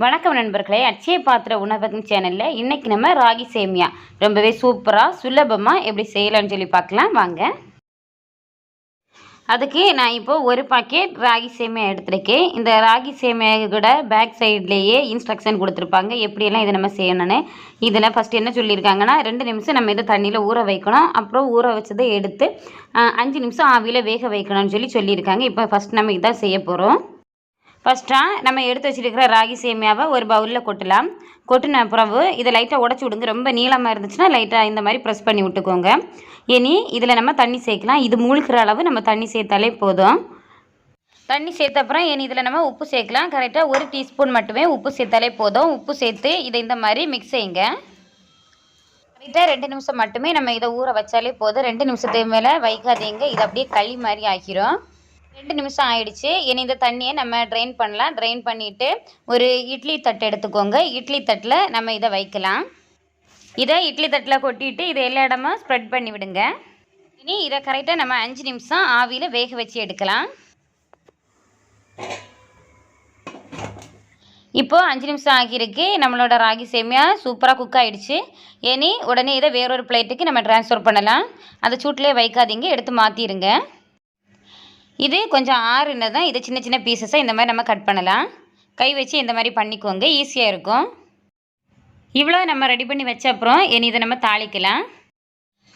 வணக்கம் நண்பர்களே, அட்சய பாத்திர உணவகம் சேனலில் இன்றைக்கி நம்ம ராகி சேமியா ரொம்பவே சூப்பராக சுலபமாக எப்படி செய்யலாம்னு சொல்லி பார்க்கலாம் வாங்க. அதுக்கு நான் இப்போது ஒரு பாக்கெட் ராகி சேமியா எடுத்துருக்கேன். இந்த ராகி சேமியா கூட பேக் சைட்லேயே இன்ஸ்ட்ரக்ஷன் கொடுத்துருப்பாங்க எப்படியெல்லாம் இதை நம்ம செய்யணும்னு. இதில் ஃபஸ்ட்டு என்ன சொல்லியிருக்காங்கன்னா 2 நிமிஷம் நம்ம இதை தண்ணியில் ஊற வைக்கணும். அப்புறம் ஊற வச்சதை எடுத்து 5 நிமிஷம் ஆவியில் வேக வைக்கணும்னு சொல்லியிருக்காங்க. இப்போ ஃபஸ்ட் நம்ம இதான் செய்ய போகிறோம். ஃபஸ்ட்டாக நம்ம எடுத்து வச்சுருக்கிற ராகி சேமியாவை ஒரு பவுலில் கொட்டலாம். கொட்டின பிறகு இதை லைட்டாக உடச்சி விடுங்க. ரொம்ப நீளமாக இருந்துச்சுன்னா லைட்டாக இந்த மாதிரி ப்ரெஸ் பண்ணி விட்டுக்கோங்க. இனி இதில் நம்ம தண்ணி சேர்க்கலாம். இது மூழ்கிற அளவு நம்ம தண்ணி சேர்த்தாலே போதும். தண்ணி சேர்த்த அப்புறம் இனி இதில் நம்ம உப்பு சேர்க்கலாம். கரெக்டாக 1 டீஸ்பூன் மட்டுமே உப்பு சேர்த்தாலே போதும். உப்பு சேர்த்து இதை இந்த மாதிரி மிக்ஸ் செய்யுங்க. கரெக்டாக 2 நிமிஷம் மட்டுமே நம்ம இதை ஊற வச்சாலே போதும். 2 நிமிஷத்துக்கு மேலே வைக்காதீங்க, இது அப்படியே களி மாதிரி ஆகிரும். 2 நிமிஷம் ஆயிடுச்சு. இனி இந்த தண்ணியை நம்ம ட்ரெயின் பண்ணலாம். ட்ரெயின் பண்ணிவிட்டு ஒரு இட்லி தட்டு எடுத்துக்கோங்க. இட்லி தட்டில் நம்ம இதை வைக்கலாம். இதை இட்லி தட்டில் கொட்டிட்டு இதை எல்லா இடமும் ஸ்ப்ரெட் பண்ணி விடுங்க. இனி இதை கரெக்டாக நம்ம 5 நிமிஷம் ஆவியில் வேக வச்சு எடுக்கலாம். இப்போது 5 நிமிஷம் ஆகியிருக்கு. நம்மளோட ராகி சேமியா சூப்பராக குக் ஆகிடுச்சு. இனி உடனே இதை வேறொரு பிளேட்டுக்கு நம்ம ட்ரான்ஸ்ஃபர் பண்ணலாம். அதை சூட்டிலே வைக்காதீங்க, எடுத்து மாற்றிடுங்க. இது கொஞ்சம் ஆறுன்னு தான் இதை சின்ன சின்ன பீசஸாக இந்த மாதிரி நம்ம கட் பண்ணலாம். கை வச்சு இந்த மாதிரி பண்ணிக்கோங்க, ஈஸியாக இருக்கும். இவ்வளோ நம்ம ரெடி பண்ணி வச்ச அப்புறம் இனி இதை நம்ம தாளிக்கலாம்.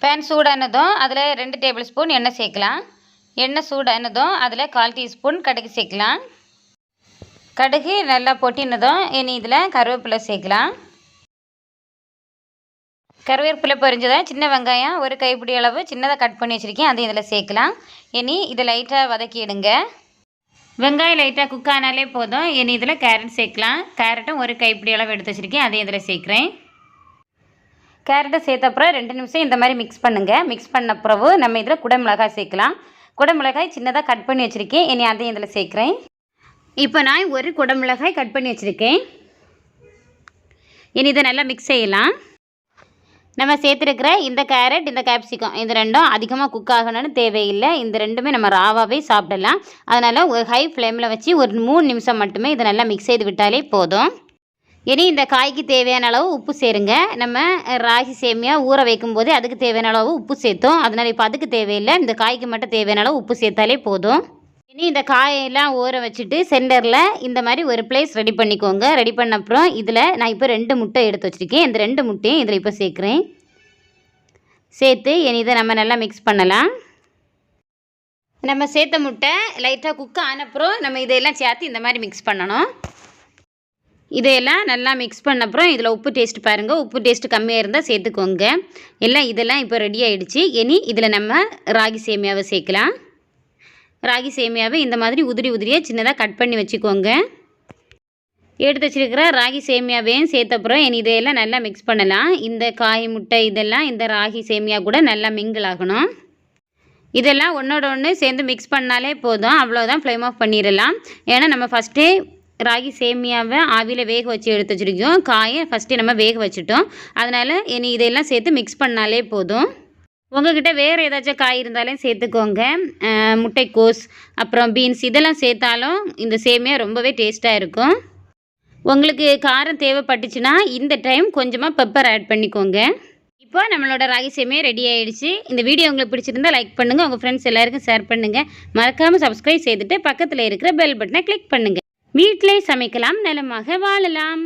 பேன் சூடானதும் அதில் 2 டேபிள் ஸ்பூன் எண்ணெய் சேர்க்கலாம். எண்ணெய் சூடானதும் அதில் 1/4 டீஸ்பூன் கடுகு சேர்க்கலாம். கடுகு நல்லா பொட்டினதும் இனி இதில் கருவேப்பிலை சேர்க்கலாம். கருவேப்பிலை பொரிஞ்சதாக சின்ன வெங்காயம் ஒரு கைப்பிடி அளவு சின்னதாக கட் பண்ணி வச்சுருக்கேன், அதை இதில் சேர்க்கலாம். இனி இதை லைட்டாக வதக்கிடுங்க. வெங்காயம் லைட்டாக குக் ஆனாலே போதும். இனி இதில் கேரட் சேர்க்கலாம். கேரட்டும் ஒரு கைப்பிடி அளவு எடுத்து வச்சுருக்கேன், அதை இதில் சேர்க்குறேன். கேரட்டை சேர்த்த அப்புறம் 2 நிமிஷம் இந்த மாதிரி மிக்ஸ் பண்ணுங்கள். மிக்ஸ் பண்ண பிறகு நம்ம இதில் குடமிளகாய் சேர்க்கலாம். குடமிளகாய் சின்னதாக கட் பண்ணி வச்சுருக்கேன், இனி அதையும் இதில் சேர்க்குறேன். இப்போ நான் ஒரு குடமிளகாய் கட் பண்ணி வச்சுருக்கேன். இனி இதை நல்லா மிக்ஸ் செய்யலாம். நம்ம சேர்த்துருக்கிற இந்த கேரட் இந்த கேப்சிகம் இது ரெண்டும் அதிகமாக குக் ஆகணும்னு தேவையில்லை. இந்த ரெண்டுமே நம்ம ராவாகவே சாப்பிடலாம். அதனால் ஒரு ஹை ஃப்ளேமில் வச்சு ஒரு 3 நிமிஷம் மட்டுமே இதை நல்லா மிக்ஸ் செய்து விட்டாலே போதும். இனி இந்த காய்க்கு தேவையான அளவு உப்பு சேருங்க. நம்ம ராகி சேமியா ஊற வைக்கும்போது அதுக்கு தேவையான அளவு உப்பு சேர்த்தோம். அதனால் இப்போ அதுக்கு தேவையில்லை, இந்த காய்க்கு மட்டும் தேவையான அளவு உப்பு சேர்த்தாலே போதும். இனி இந்த காயெல்லாம் ஊற வச்சுட்டு சென்டரில் இந்த மாதிரி ஒரு பிளேஸ் ரெடி பண்ணிக்கோங்க. ரெடி பண்ண அப்புறம் இதில் நான் இப்போ 2 முட்டை எடுத்து வச்சுருக்கேன். இந்த 2 முட்டையும் இதில் இப்போ சேர்க்குறேன். சேர்த்து இனி இதை நம்ம நல்லா மிக்ஸ் பண்ணலாம். நம்ம சேர்த்த முட்டை லைட்டாக குக் ஆனப்புறம் நம்ம இதையெல்லாம் சேர்த்து இந்த மாதிரி மிக்ஸ் பண்ணணும். இதையெல்லாம் நல்லா மிக்ஸ் பண்ண அப்புறம் இதில் உப்பு டேஸ்ட் பாருங்கள். உப்பு டேஸ்ட்டு கம்மியாக இருந்தால் சேர்த்துக்கோங்க. இதெல்லாம் இப்போ ரெடி ஆகிடுச்சு. இனி இதில் நம்ம ராகி சேமியாவை சேர்க்கலாம். ராகி சேமியாவை இந்த மாதிரி உதிரியாக சின்னதாக கட் பண்ணி வச்சுக்கோங்க. எடுத்து வச்சுருக்கிற ராகி சேமியாவையும் சேர்த்தப்புறம் இனி இதையெல்லாம் நல்லா மிக்ஸ் பண்ணலாம். இந்த காய் முட்டை இதெல்லாம் இந்த ராகி சேமியா கூட நல்லா மிங்கிள் ஆகணும். இதெல்லாம் ஒன்றோட ஒன்று சேர்ந்து மிக்ஸ் பண்ணாலே போதும். அவ்வளோதான், ஃப்ளேம் ஆஃப் பண்ணிடலாம். ஏன்னா நம்ம ஃபஸ்ட்டே ராகி சேமியாவை ஆவியில் வேக வச்சு எடுத்து வச்சுருக்கோம். காயை ஃபஸ்ட்டே நம்ம வேக வச்சுட்டோம். அதனால் இனி இதெல்லாம் சேர்த்து மிக்ஸ் பண்ணாலே போதும். உங்கள்கிட்ட வேறு ஏதாச்சும் காய் இருந்தாலும் சேர்த்துக்கோங்க. முட்டைக்கோஸ் அப்புறம் பீன்ஸ் இதெல்லாம் சேர்த்தாலும் இந்த சேமியா ரொம்பவே டேஸ்ட்டாக இருக்கும். உங்களுக்கு காரம் தேவைப்பட்டுச்சுன்னா இந்த டைம் கொஞ்சமாக பெப்பர் ஆட் பண்ணிக்கோங்க. இப்போ நம்மளோட ராகி சேமியா ரெடி ஆகிடுச்சு. இந்த வீடியோ உங்களுக்கு பிடிச்சிருந்தால் லைக் பண்ணுங்கள், உங்கள் ஃப்ரெண்ட்ஸ் எல்லாருக்கும் ஷேர் பண்ணுங்கள். மறக்காமல் சப்ஸ்கிரைப் செய்துட்டு பக்கத்தில் இருக்கிற பெல் பட்டனை கிளிக் பண்ணுங்கள். வீட்டிலே சமைக்கலாம், நலமாக வாழலாம்.